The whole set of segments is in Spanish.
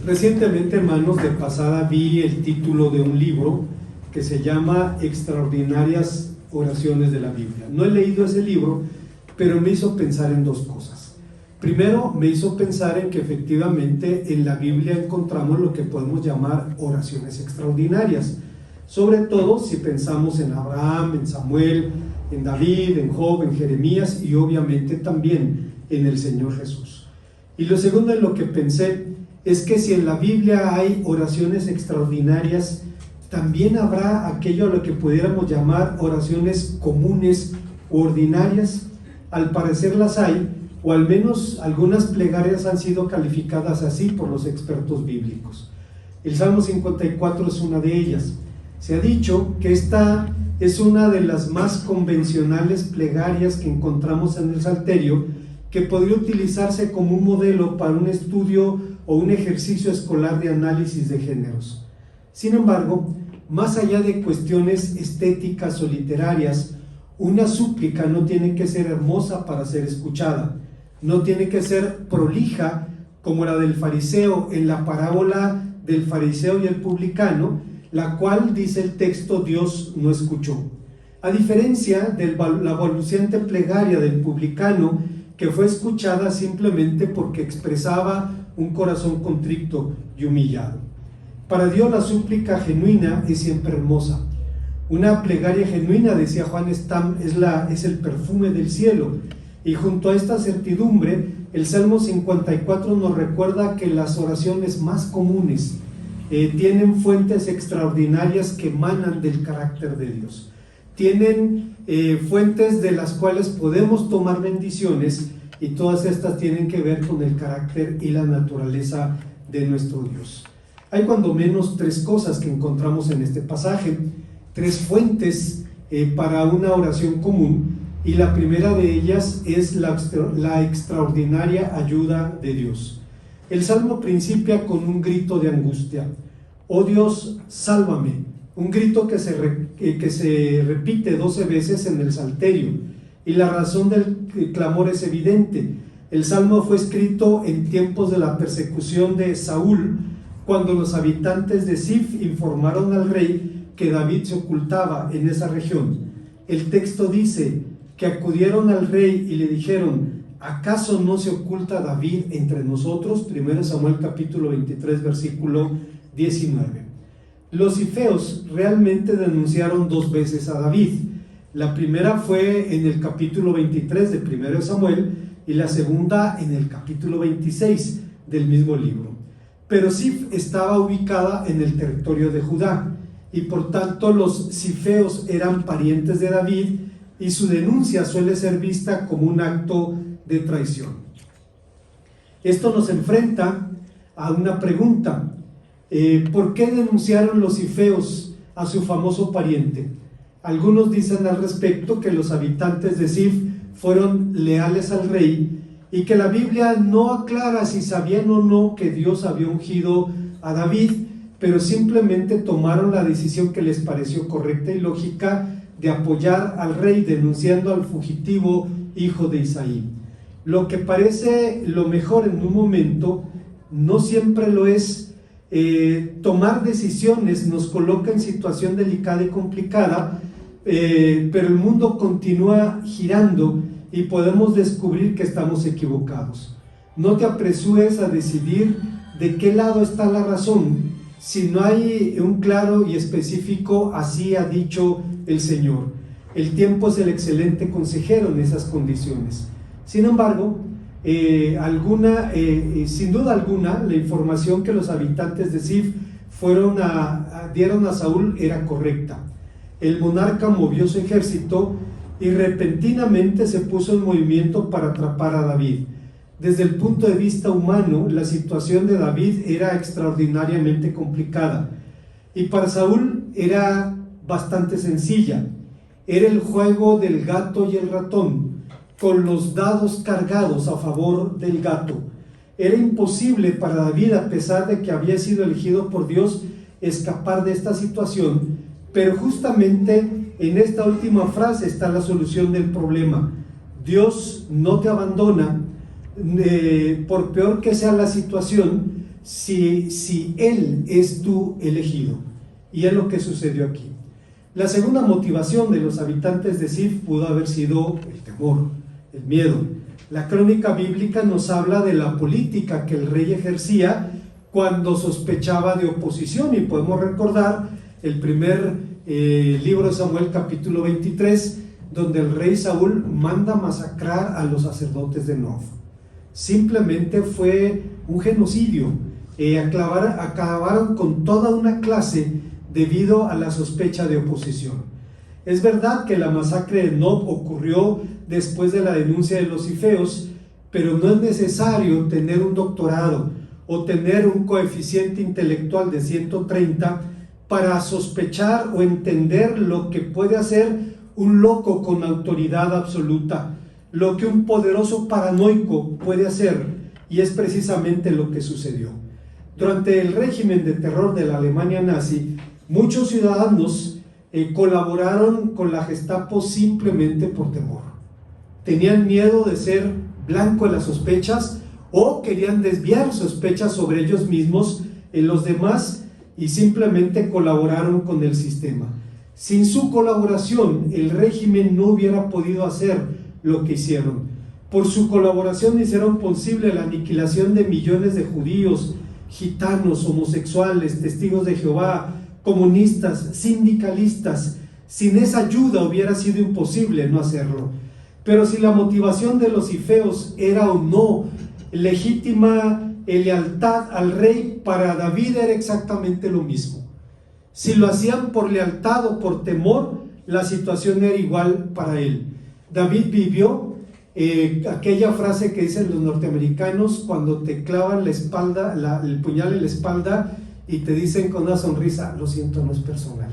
Recientemente, hermanos, de pasada vi el título de un libro que se llama Extraordinarias Oraciones de la Biblia. No he leído ese libro, pero me hizo pensar en dos cosas. Primero, me hizo pensar en que efectivamente en la Biblia encontramos lo que podemos llamar oraciones extraordinarias, sobre todo si pensamos en Abraham, en Samuel, en David, en Job, en Jeremías y obviamente también en el Señor Jesús. Y lo segundo en lo que pensé es que si en la Biblia hay oraciones extraordinarias, también habrá aquello a lo que pudiéramos llamar oraciones comunes u ordinarias. Al parecer las hay, o al menos algunas plegarias han sido calificadas así por los expertos bíblicos. El Salmo 54 es una de ellas. Se ha dicho que esta es una de las más convencionales plegarias que encontramos en el Salterio, que podría utilizarse como un modelo para un estudio o un ejercicio escolar de análisis de géneros. Sin embargo, más allá de cuestiones estéticas o literarias, una súplica no tiene que ser hermosa para ser escuchada, no tiene que ser prolija como la del fariseo en la parábola del fariseo y el publicano, la cual, dice el texto, Dios no escuchó. A diferencia de la balbuciente plegaria del publicano, que fue escuchada simplemente porque expresaba un corazón contrito y humillado. Para Dios la súplica genuina es siempre hermosa. Una plegaria genuina, decía Juan Stam, es el perfume del cielo. Y junto a esta certidumbre, el Salmo 54 nos recuerda que las oraciones más comunes tienen fuentes extraordinarias que emanan del carácter de Dios. Tienen fuentes de las cuales podemos tomar bendiciones, y todas estas tienen que ver con el carácter y la naturaleza de nuestro Dios. Hay cuando menos tres cosas que encontramos en este pasaje, tres fuentes para una oración común, y la primera de ellas es la extraordinaria ayuda de Dios. El Salmo principia con un grito de angustia: oh Dios, sálvame, un grito que se repite 12 veces en el Salterio, y la razón del clamor es evidente. El Salmo fue escrito en tiempos de la persecución de Saúl, cuando los habitantes de Zif informaron al rey que David se ocultaba en esa región. El texto dice que acudieron al rey y le dijeron: ¿acaso no se oculta David entre nosotros? 1 Samuel capítulo 23 versículo 19. Los zifeos realmente denunciaron dos veces a David. La primera fue en el capítulo 23 de 1 Samuel y la segunda en el capítulo 26 del mismo libro. Pero Zif estaba ubicada en el territorio de Judá, y por tanto los zifeos eran parientes de David, y su denuncia suele ser vista como un acto de traición. Esto nos enfrenta a una pregunta: ¿por qué denunciaron los zifeos a su famoso pariente? Algunos dicen al respecto que los habitantes de Zif fueron leales al rey, y que la Biblia no aclara si sabían o no que Dios había ungido a David, pero simplemente tomaron la decisión que les pareció correcta y lógica de apoyar al rey denunciando al fugitivo hijo de Isaí. Lo que parece lo mejor en un momento no siempre lo es. Tomar decisiones nos coloca en situación delicada y complicada, pero el mundo continúa girando y podemos descubrir que estamos equivocados. No te apresures a decidir de qué lado está la razón, si no hay un claro y específico "así ha dicho el Señor". El tiempo es el excelente consejero en esas condiciones. Sin embargo, sin duda alguna, la información que los habitantes de Zif dieron a Saúl era correcta. El monarca movió su ejército y repentinamente se puso en movimiento para atrapar a David. Desde el punto de vista humano, la situación de David era extraordinariamente complicada, y para Saúl era bastante sencilla. Era el juego del gato y el ratón, con los dados cargados a favor del gato. Era imposible para David, a pesar de que había sido elegido por Dios, escapar de esta situación, pero justamente en esta última frase está la solución del problema. Dios no te abandona, por peor que sea la situación, si Él es tu elegido. Y es lo que sucedió aquí. La segunda motivación de los habitantes de Ziph pudo haber sido el temor, el miedo. La crónica bíblica nos habla de la política que el rey ejercía cuando sospechaba de oposición, y podemos recordar el primer libro de Samuel, capítulo 23, donde el rey Saúl manda masacrar a los sacerdotes de Nob. Simplemente fue un genocidio. Acabaron con toda una clase debido a la sospecha de oposición. Es verdad que la masacre de Nob ocurrió después de la denuncia de los zifeos, pero no es necesario tener un doctorado o tener un coeficiente intelectual de 130 para sospechar o entender lo que puede hacer un loco con autoridad absoluta, lo que un poderoso paranoico puede hacer, y es precisamente lo que sucedió. Durante el régimen de terror de la Alemania nazi, muchos ciudadanos colaboraron con la Gestapo simplemente por temor. Tenían miedo de ser blanco de las sospechas o querían desviar sospechas sobre ellos mismos en los demás y simplemente colaboraron con el sistema. Sin su colaboración, el régimen no hubiera podido hacer lo que hicieron. Por su colaboración hicieron posible la aniquilación de millones de judíos, gitanos, homosexuales, testigos de Jehová, comunistas, sindicalistas. Sin esa ayuda hubiera sido imposible no hacerlo. Pero si la motivación de los zifeos era o no legítima, lealtad al rey, para David era exactamente lo mismo. Si lo hacían por lealtad o por temor, la situación era igual para él. David vivió aquella frase que dicen los norteamericanos cuando te clavan la espalda, el puñal en la espalda y te dicen con una sonrisa: lo siento, no es personal.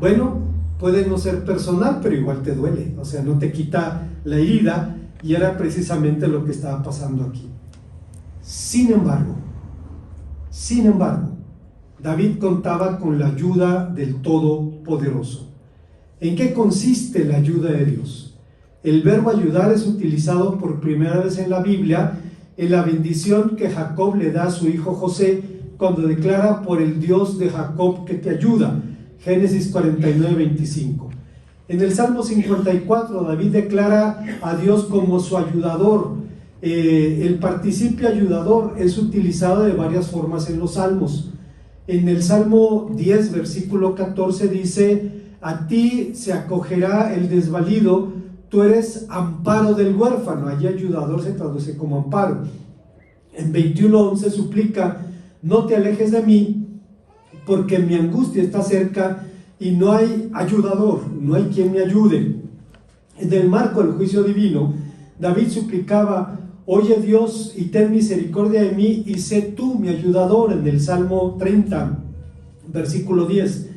Bueno, puede no ser personal, pero igual te duele, o sea, no te quita la herida, y era precisamente lo que estaba pasando aquí. Sin embargo, David contaba con la ayuda del Todopoderoso. ¿En qué consiste la ayuda de Dios? El verbo ayudar es utilizado por primera vez en la Biblia en la bendición que Jacob le da a su hijo José cuando declara: por el Dios de Jacob que te ayuda. Génesis 49:25. En el Salmo 54, David declara a Dios como su ayudador. El participio ayudador es utilizado de varias formas en los salmos. En el Salmo 10, versículo 14 dice: a ti se acogerá el desvalido, tú eres amparo del huérfano. Allí ayudador se traduce como amparo. En 21:11 suplica: no te alejes de mí, porque mi angustia está cerca y no hay ayudador, no hay quien me ayude. En el marco del juicio divino, David suplicaba: oye Dios y ten misericordia de mí y sé tú mi ayudador, en el Salmo 30, versículo 10.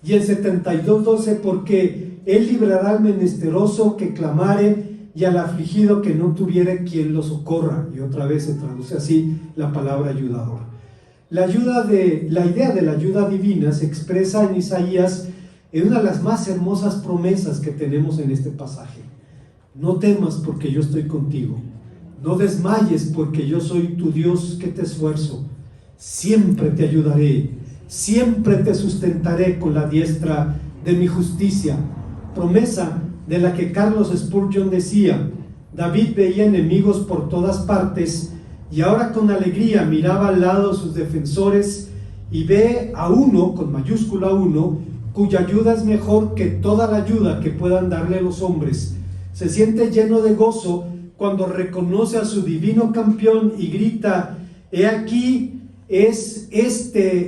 Y en 72:12, porque él librará al menesteroso que clamare y al afligido que no tuviere quien lo socorra. Y otra vez se traduce así la palabra ayudador. La idea de la ayuda divina se expresa en Isaías en una de las más hermosas promesas que tenemos en este pasaje. No temas porque yo estoy contigo. No desmayes porque yo soy tu Dios que te esfuerzo. Siempre te ayudaré, siempre te sustentaré con la diestra de mi justicia. Promesa de la que Carlos Spurgeon decía: David veía enemigos por todas partes y ahora con alegría miraba al lado de sus defensores y ve a uno, con mayúscula uno, cuya ayuda es mejor que toda la ayuda que puedan darle los hombres. Se siente lleno de gozo cuando reconoce a su divino campeón y grita: he aquí, es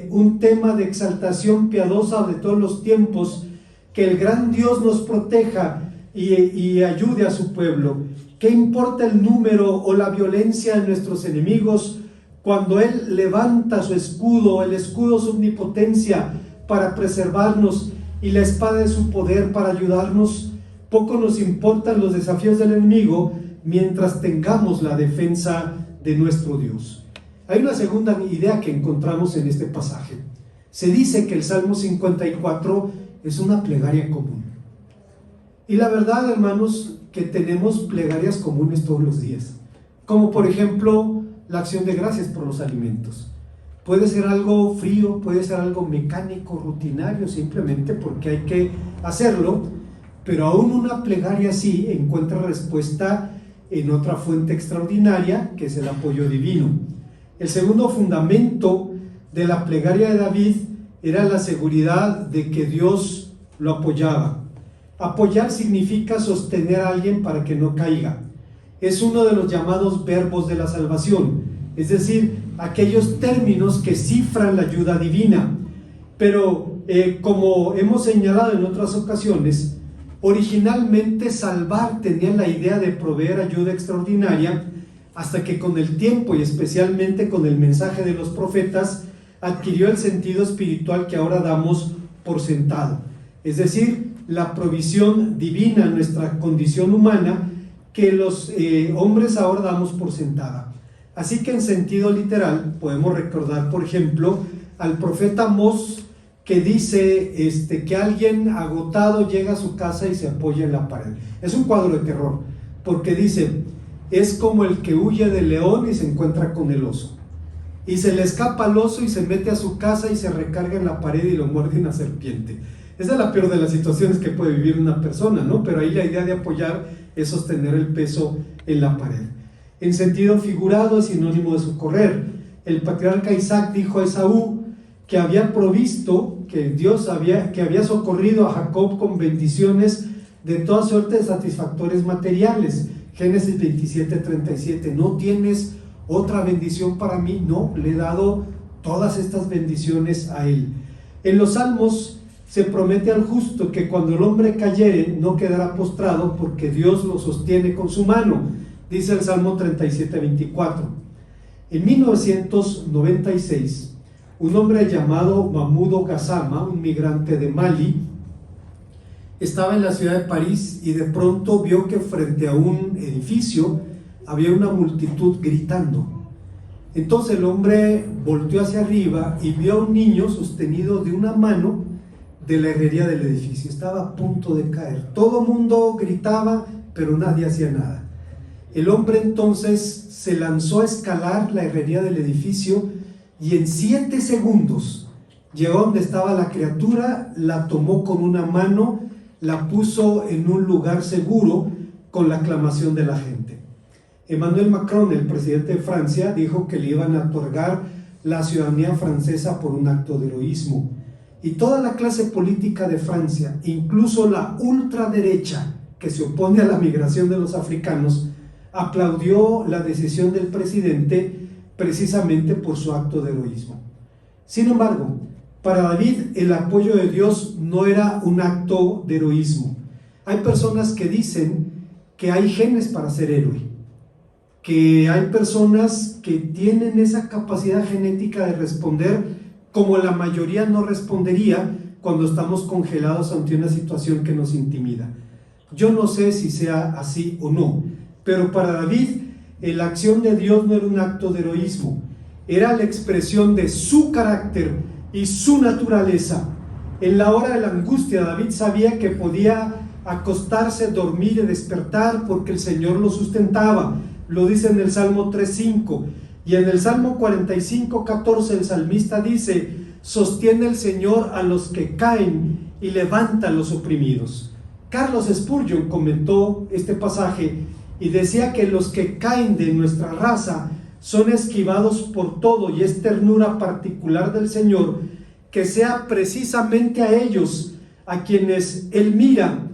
un tema de exaltación piadosa de todos los tiempos, que el gran Dios nos proteja y ayude a su pueblo. ¿Qué importa el número o la violencia de nuestros enemigos cuando Él levanta su escudo, el escudo de su omnipotencia, para preservarnos, y la espada de su poder para ayudarnos? Poco nos importan los desafíos del enemigo mientras tengamos la defensa de nuestro Dios. Hay una segunda idea que encontramos en este pasaje. Se dice que el Salmo 54 es una plegaria común. Y la verdad, hermanos, que tenemos plegarias comunes todos los días, como por ejemplo la acción de gracias por los alimentos. Puede ser algo frío, puede ser algo mecánico, rutinario, simplemente porque hay que hacerlo, pero aún una plegaria así encuentra respuesta en otra fuente extraordinaria, que es el apoyo divino. El segundo fundamento de la plegaria de David era la seguridad de que Dios lo apoyaba. Apoyar significa sostener a alguien para que no caiga. Es uno de los llamados verbos de la salvación, es decir, aquellos términos que cifran la ayuda divina. Pero como hemos señalado en otras ocasiones, originalmente salvar tenía la idea de proveer ayuda extraordinaria, hasta que con el tiempo y especialmente con el mensaje de los profetas adquirió el sentido espiritual que ahora damos por sentado, es decir, la provisión divina en nuestra condición humana que los hombres ahora damos por sentada. Así que en sentido literal podemos recordar, por ejemplo, al profeta Amós, que dice que alguien agotado llega a su casa y se apoya en la pared. Es un cuadro de terror, porque dice, es como el que huye del león y se encuentra con el oso, y se le escapa al oso y se mete a su casa y se recarga en la pared y lo muerde una serpiente. Esa es la peor de las situaciones que puede vivir una persona, ¿no? Pero ahí la idea de apoyar es sostener el peso en la pared. En sentido figurado es sinónimo de socorrer. El patriarca Isaac dijo a Esaú que había provisto, que Dios había socorrido a Jacob con bendiciones de toda suerte de satisfactores materiales. Génesis 27:37. ¿No tienes otra bendición para mí? No, le he dado todas estas bendiciones a él. En los Salmos se promete al justo que cuando el hombre cayere no quedará postrado, porque Dios lo sostiene con su mano, dice el Salmo 37:24. En 1996, un hombre llamado Mahmoud Gassama, un migrante de Mali, estaba en la ciudad de París y de pronto vio que frente a un edificio había una multitud gritando. Entonces el hombre volteó hacia arriba y vio a un niño sostenido de una mano de la herrería del edificio. Estaba a punto de caer. Todo el mundo gritaba, pero nadie hacía nada. El hombre entonces se lanzó a escalar la herrería del edificio y en 7 segundos llegó donde estaba la criatura, la tomó con una mano, la puso en un lugar seguro con la aclamación de la gente. Emmanuel Macron, el presidente de Francia, dijo que le iban a otorgar la ciudadanía francesa por un acto de heroísmo. Y toda la clase política de Francia, incluso la ultraderecha que se opone a la migración de los africanos, aplaudió la decisión del presidente precisamente por su acto de heroísmo. Sin embargo, para David el apoyo de Dios no era un acto de heroísmo. Hay personas que dicen que hay genes para ser héroe, que hay personas que tienen esa capacidad genética de responder como la mayoría no respondería cuando estamos congelados ante una situación que nos intimida. Yo no sé si sea así o no, pero para David la acción de Dios no era un acto de heroísmo, era la expresión de su carácter y su naturaleza. En la hora de la angustia, David sabía que podía acostarse, dormir y despertar porque el Señor lo sustentaba. Lo dice en el Salmo 3:5. Y en el Salmo 45:14 el salmista dice: sostiene el Señor a los que caen y levanta a los oprimidos. Carlos Spurgeon comentó este pasaje y decía que los que caen de nuestra raza son esquivados por todo, y es ternura particular del Señor que sea precisamente a ellos a quienes Él mira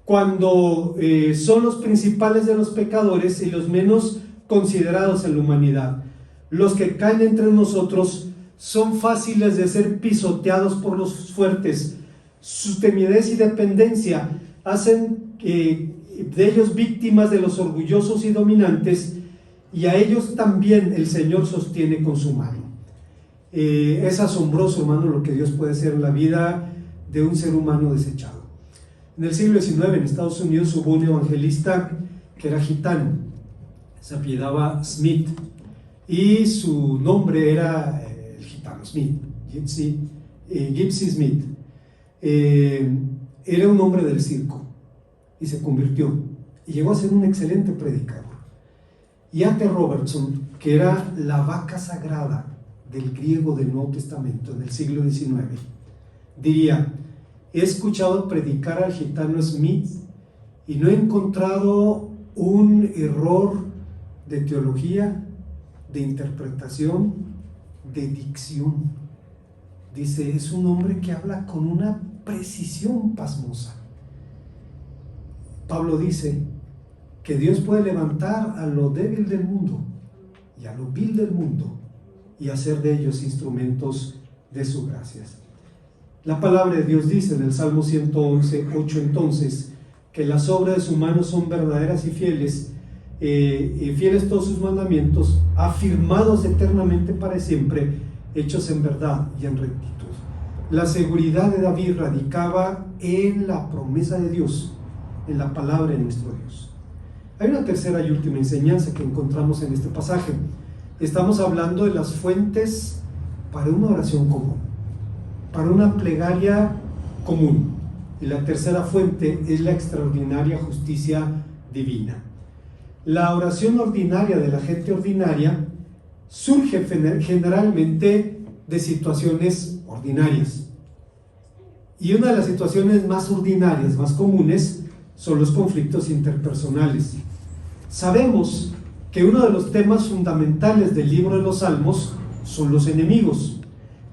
cuando son los principales de los pecadores y los menos considerados en la humanidad. Los que caen entre nosotros son fáciles de ser pisoteados por los fuertes. Su timidez y dependencia hacen de ellos víctimas de los orgullosos y dominantes, y a ellos también el Señor sostiene con su mano. Es asombroso, hermano, lo que Dios puede hacer en la vida de un ser humano desechado. En el siglo XIX en Estados Unidos hubo un evangelista que era gitano, se apellidaba Smith, y su nombre era el gitano Smith, Gypsy Smith. Era un hombre del circo y se convirtió y llegó a ser un excelente predicador. Y A.T. Robertson, que era la vaca sagrada del griego del Nuevo Testamento en el siglo XIX, diría: he escuchado predicar al gitano Smith y no he encontrado un error de teología, de interpretación, de dicción. Dice, es un hombre que habla con una precisión pasmosa. Pablo dice que Dios puede levantar a lo débil del mundo y a lo vil del mundo y hacer de ellos instrumentos de su gracia. La palabra de Dios dice en el Salmo 111:8 entonces, que las obras de sus manos son verdaderas y fieles todos sus mandamientos, afirmados eternamente para siempre, hechos en verdad y en rectitud. La seguridad de David radicaba en la promesa de Dios, en la palabra de nuestro Dios. Hay una tercera y última enseñanza que encontramos en este pasaje. Estamos hablando de las fuentes para una oración común, para una plegaria común. Y la tercera fuente es la extraordinaria justicia divina. La oración ordinaria de la gente ordinaria surge generalmente de situaciones ordinarias. Y una de las situaciones más ordinarias, más comunes, son los conflictos interpersonales. Sabemos que uno de los temas fundamentales del libro de los Salmos son los enemigos.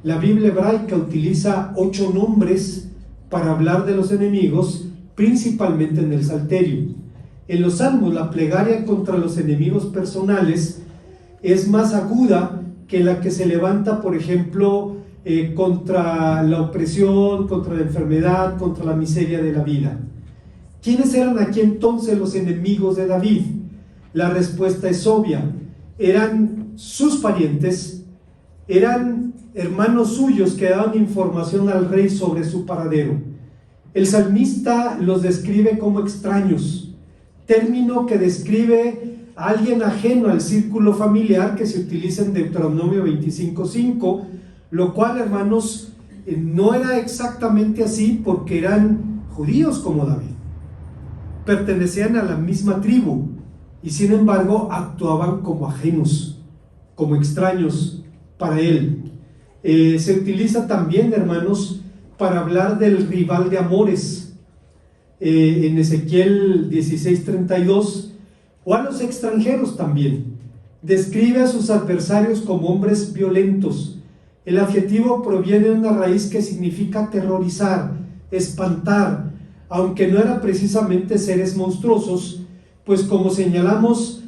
La Biblia hebraica utiliza 8 nombres para hablar de los enemigos, principalmente en el Salterio. En los Salmos, la plegaria contra los enemigos personales es más aguda que la que se levanta, por ejemplo, contra la opresión, contra la enfermedad, contra la miseria de la vida. ¿Quiénes eran aquí entonces los enemigos de David? La respuesta es obvia. Eran sus parientes, eran hermanos suyos que daban información al rey sobre su paradero. El salmista los describe como extraños, término que describe a alguien ajeno al círculo familiar que se utiliza en Deuteronomio 25:5, lo cual, hermanos, no era exactamente así porque eran judíos como David, pertenecían a la misma tribu y sin embargo actuaban como ajenos, como extraños para él. Se utiliza también, hermanos, para hablar del rival de amores, en Ezequiel 16:32, o a los extranjeros también. Describe a sus adversarios como hombres violentos. El adjetivo proviene de una raíz que significa aterrorizar, espantar, aunque no eran precisamente seres monstruosos, pues como señalamos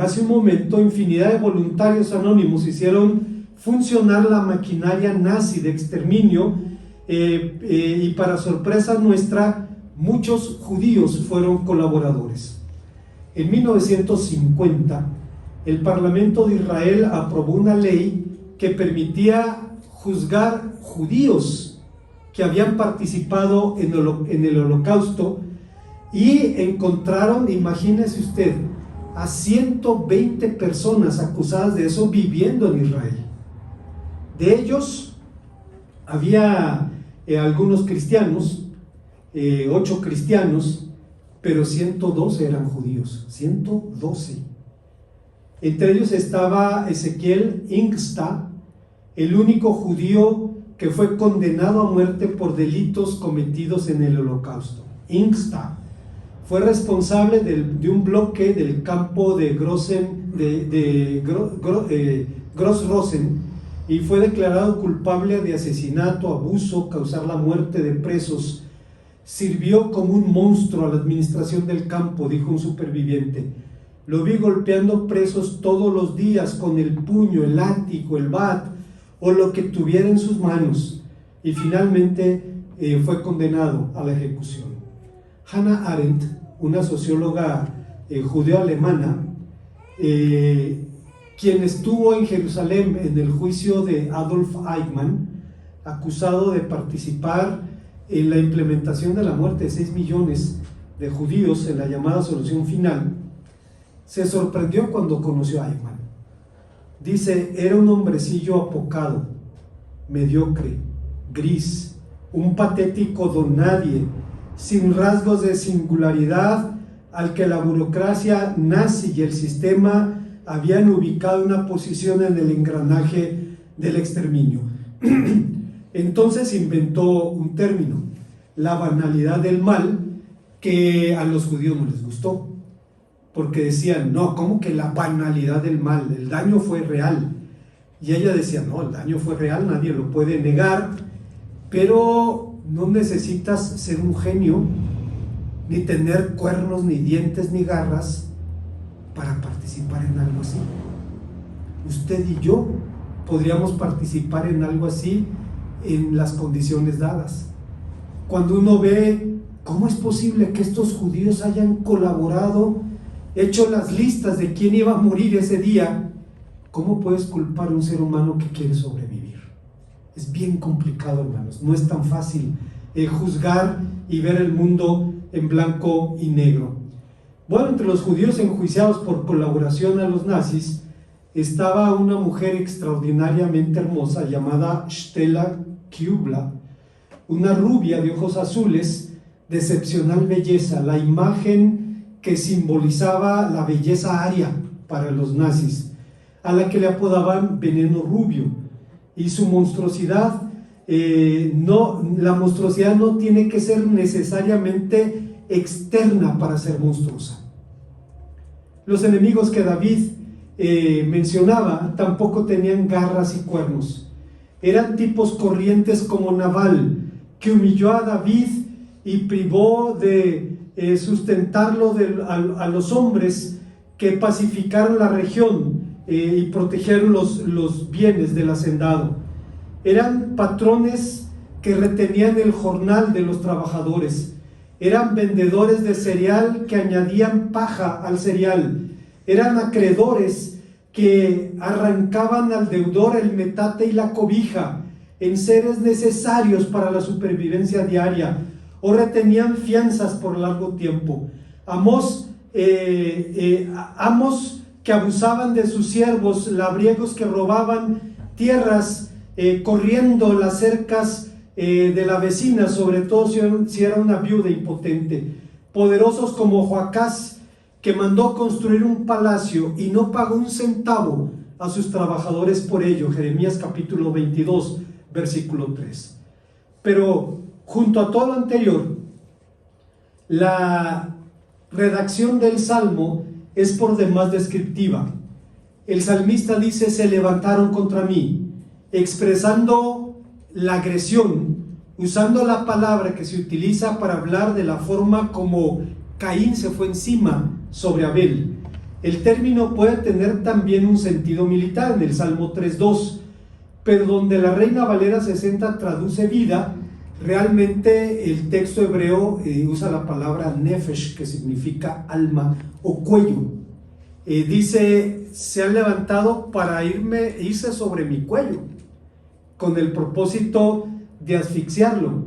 hace un momento, infinidad de voluntarios anónimos hicieron funcionar la maquinaria nazi de exterminio, y para sorpresa nuestra, muchos judíos fueron colaboradores. En 1950, el Parlamento de Israel aprobó una ley que permitía juzgar judíos que habían participado en el Holocausto, y encontraron, imagínese usted, a 120 personas acusadas de eso viviendo en Israel. De ellos había algunos cristianos, 8 cristianos, pero 112 eran judíos, 112. Entre ellos estaba Ezequiel Ingsta, el único judío que fue condenado a muerte por delitos cometidos en el Holocausto. Ingsta fue responsable de un bloque del campo de Gross-Rosen, y fue declarado culpable de asesinato, abuso, causar la muerte de presos. Sirvió como un monstruo a la administración del campo, dijo un superviviente. Lo vi golpeando presos todos los días con el puño, el látigo, el bat o lo que tuviera en sus manos, y finalmente fue condenado a la ejecución. Hannah Arendt, una socióloga judeo-alemana, quien estuvo en Jerusalén en el juicio de Adolf Eichmann, acusado de participar en la implementación de la muerte de 6 millones de judíos en la llamada solución final, se sorprendió cuando conoció a Eichmann. Dice, era un hombrecillo apocado, mediocre, gris, un patético don nadie, sin rasgos de singularidad, al que la burocracia nazi y el sistema habían ubicado una posición en el engranaje del exterminio. Entonces inventó un término, la banalidad del mal, que a los judíos no les gustó, porque decían, no, ¿cómo que la banalidad del mal? El daño fue real. Y ella decía, no, el daño fue real, nadie lo puede negar, pero no necesitas ser un genio, ni tener cuernos, ni dientes, ni garras, para participar en algo así. Usted y yo podríamos participar en algo así en las condiciones dadas. Cuando uno ve cómo es posible que estos judíos hayan colaborado, hecho las listas de quién iba a morir ese día, ¿cómo puedes culpar a un ser humano que quiere sobrevivir? Es bien complicado, hermanos, no es tan fácil juzgar y ver el mundo en blanco y negro. Bueno, entre los judíos enjuiciados por colaboración a los nazis estaba una mujer extraordinariamente hermosa llamada Stella Kubla, una rubia de ojos azules, de excepcional belleza, la imagen que simbolizaba la belleza aria para los nazis, a la que le apodaban veneno rubio. Y su monstruosidad, la monstruosidad no tiene que ser necesariamente externa para ser monstruosa. Los enemigos que David mencionaba tampoco tenían garras y cuernos. Eran tipos corrientes como Nabal, que humilló a David y privó de sustentarlo a los hombres que pacificaron la región y protegieron los bienes del hacendado. Eran patrones que retenían el jornal de los trabajadores. Eran vendedores de cereal que añadían paja al cereal. Eran acreedores que arrancaban al deudor el metate y la cobija, en seres necesarios para la supervivencia diaria, o retenían fianzas por largo tiempo. Amos que abusaban de sus siervos, labriegos que robaban tierras, corriendo las cercas de la vecina, sobre todo si era una viuda impotente. Poderosos como Joacás, que mandó construir un palacio y no pagó un centavo a sus trabajadores por ello. Jeremías capítulo 22, versículo 3. Pero junto a todo lo anterior, la redacción del Salmo es por demás descriptiva. El salmista dice: se levantaron contra mí, expresando la agresión, usando la palabra que se utiliza para hablar de la forma como Caín se fue encima sobre Abel. El término puede tener también un sentido militar en el Salmo 3.2, pero donde la Reina Valera 60 traduce vida, realmente el texto hebreo usa la palabra nefesh, que significa alma o cuello. Dice: se han levantado para irse sobre mi cuello, con el propósito de asfixiarlo.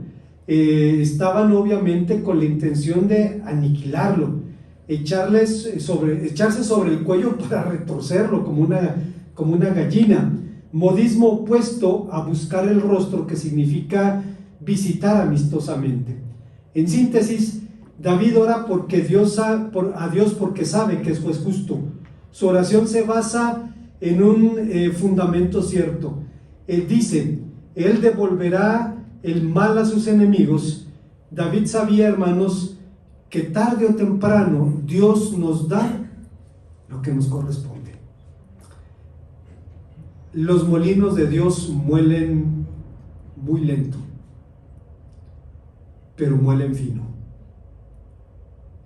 Estaban obviamente con la intención de aniquilarlo, echarse sobre el cuello para retorcerlo como una gallina. Modismo opuesto a buscar el rostro, que significa visitar amistosamente. En síntesis, David ora a Dios porque sabe que eso es justo. Su oración se basa en un fundamento cierto. Él dice: Él devolverá el mal a sus enemigos. David sabía, hermanos, que tarde o temprano Dios nos da lo que nos corresponde. Los molinos de Dios muelen muy lento, pero muelen fino.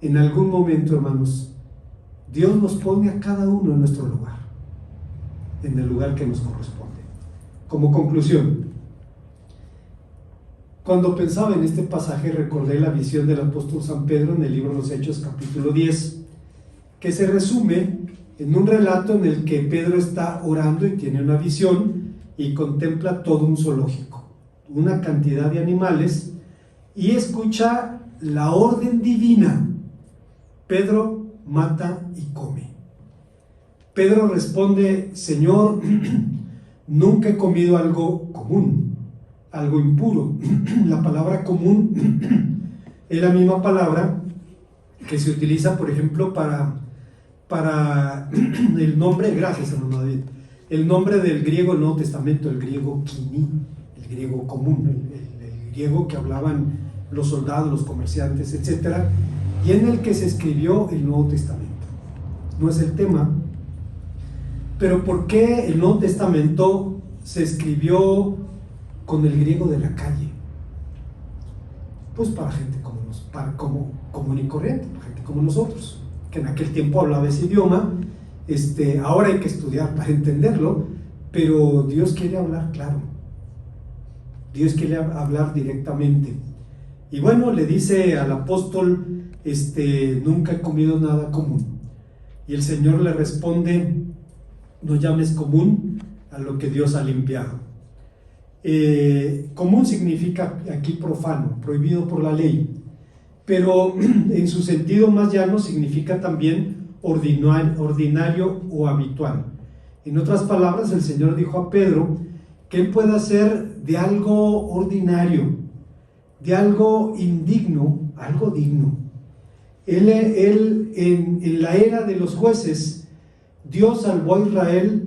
En algún momento, hermanos, Dios nos pone a cada uno en nuestro lugar, en el lugar que nos corresponde. Como conclusión, cuando pensaba en este pasaje, recordé la visión del apóstol San Pedro en el libro de los Hechos, capítulo 10, que se resume en un relato en el que Pedro está orando y tiene una visión y contempla todo un zoológico, una cantidad de animales, y escucha la orden divina: Pedro, mata y come. Pedro responde: Señor, nunca he comido algo común, algo impuro. La palabra común es la misma palabra que se utiliza, por ejemplo, para para el nombre, gracias hermano David, el nombre del griego del Nuevo Testamento, el griego kiní, el griego común, el griego que hablaban los soldados, los comerciantes, etc., y en el que se escribió el Nuevo Testamento. No es el tema, pero ¿por qué el Nuevo Testamento se escribió con el griego de la calle? Pues para gente como común y corriente, para gente como nosotros, que en aquel tiempo hablaba ese idioma. Ahora hay que estudiar para entenderlo, pero Dios quiere hablar claro, Dios quiere hablar directamente. Y bueno, le dice al apóstol, nunca he comido nada común. Y el Señor le responde, no llames común a lo que Dios ha limpiado. Común significa aquí profano, prohibido por la ley, pero en su sentido más llano significa también ordinario o habitual. En otras palabras, el Señor dijo a Pedro que él puede hacer de algo ordinario, de algo indigno, algo digno. Él en la era de los jueces, Dios salvó a Israel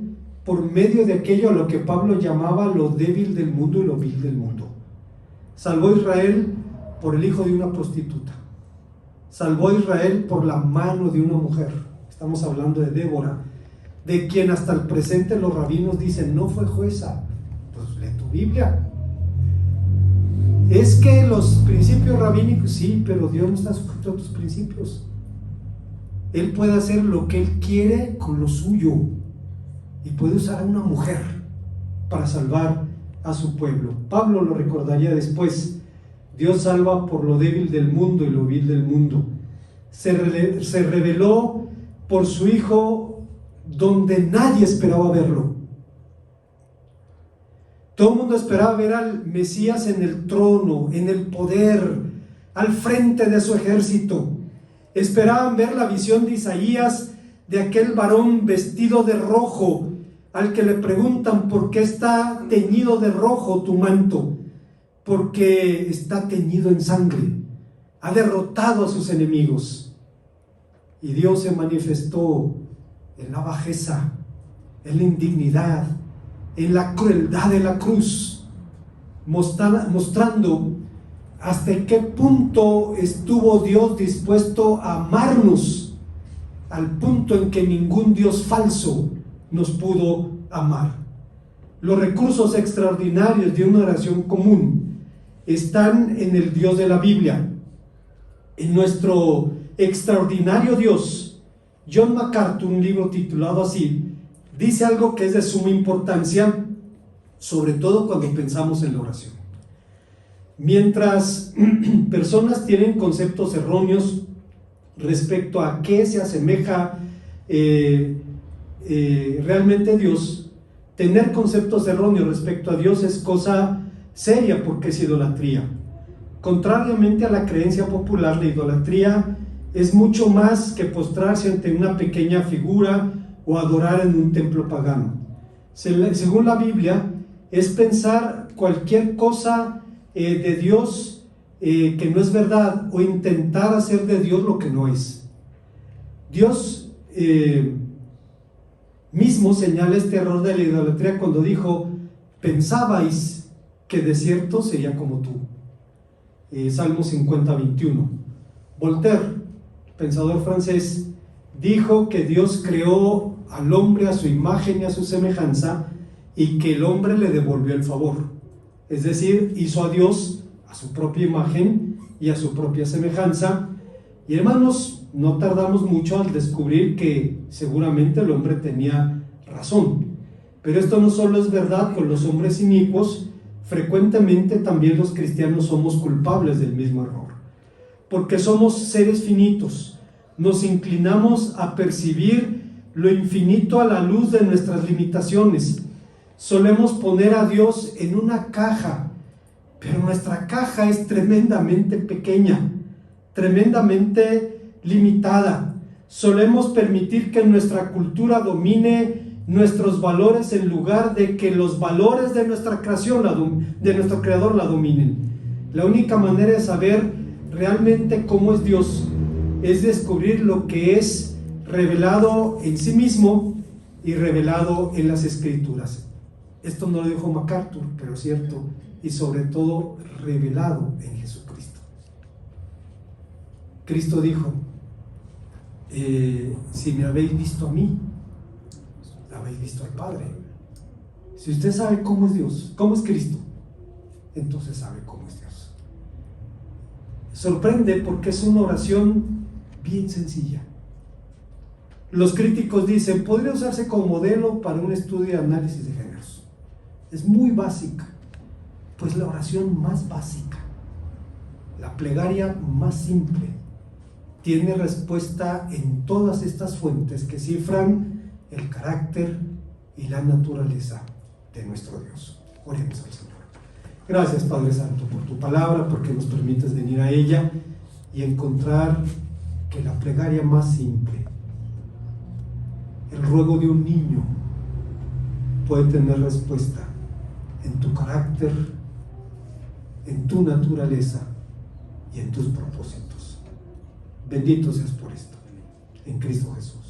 por medio de aquello a lo que Pablo llamaba lo débil del mundo y lo vil del mundo. Salvó a Israel por el hijo de una prostituta. Salvó a Israel por la mano de una mujer. Estamos hablando de Débora, de quien hasta el presente los rabinos dicen, no fue jueza. Pues lee tu Biblia. Es que los principios rabínicos, sí, pero Dios no está sujeto a tus principios. Él puede hacer lo que Él quiere con lo suyo. Y puede usar a una mujer para salvar a su pueblo. Pablo lo recordaría después. Dios salva por lo débil del mundo y lo vil del mundo. Se reveló por su Hijo donde nadie esperaba verlo. Todo el mundo esperaba ver al Mesías en el trono, en el poder, al frente de su ejército. Esperaban ver la visión de Isaías de aquel varón vestido de rojo, al que le preguntan por qué está teñido de rojo tu manto. Porque está teñido en sangre, ha derrotado a sus enemigos. Y Dios se manifestó en la bajeza, en la indignidad, en la crueldad de la cruz, mostrando hasta qué punto estuvo Dios dispuesto a amarnos, al punto en que ningún Dios falso nos pudo amar. Los recursos extraordinarios de una oración común están en el Dios de la Biblia, en nuestro extraordinario Dios. John MacArthur, un libro titulado así, dice algo que es de suma importancia, sobre todo cuando pensamos en la oración. Mientras personas tienen conceptos erróneos respecto a qué se asemeja realmente Dios, tener conceptos erróneos respecto a Dios es cosa seria, porque es idolatría. Contrariamente a la creencia popular, la idolatría es mucho más que postrarse ante una pequeña figura o adorar en un templo pagano. Según la Biblia, es pensar cualquier cosa de Dios que no es verdad, o intentar hacer de Dios lo que no es. Dios mismo señala este error de la idolatría cuando dijo: pensabais que de cierto sería como tú. Salmo 50, 21. Voltaire, pensador francés, dijo que Dios creó al hombre a su imagen y a su semejanza, y que el hombre le devolvió el favor. Es decir, hizo a Dios a su propia imagen y a su propia semejanza. Y hermanos, no tardamos mucho al descubrir que seguramente el hombre tenía razón. Pero esto no solo es verdad con los hombres inicuos, frecuentemente también los cristianos somos culpables del mismo error. Porque somos seres finitos, nos inclinamos a percibir lo infinito a la luz de nuestras limitaciones. Solemos poner a Dios en una caja, pero nuestra caja es tremendamente pequeña, tremendamente limitada. Solemos permitir que nuestra cultura domine nuestros valores en lugar de que los valores de nuestra creación, de nuestro creador, la dominen. La única manera de saber realmente cómo es Dios es descubrir lo que es revelado en sí mismo y revelado en las Escrituras. Esto no lo dijo MacArthur, pero es cierto, y sobre todo revelado en Jesucristo. Cristo dijo, si me habéis visto a mí, habéis visto al Padre. Si usted sabe cómo es Dios, cómo es Cristo, entonces sabe cómo es Dios. Sorprende porque es una oración bien sencilla. Los críticos dicen, podría usarse como modelo para un estudio de análisis de géneros. Es muy básica, pues la oración más básica, la plegaria más simple, tiene respuesta en todas estas fuentes que cifran el carácter y la naturaleza de nuestro Dios. Oremos al Señor. Gracias, Padre Santo, por tu palabra, porque nos permites venir a ella y encontrar que la plegaria más simple, el ruego de un niño, puede tener respuesta en tu carácter, en tu naturaleza y en tus propósitos. Bendito seas por esto, en Cristo Jesús.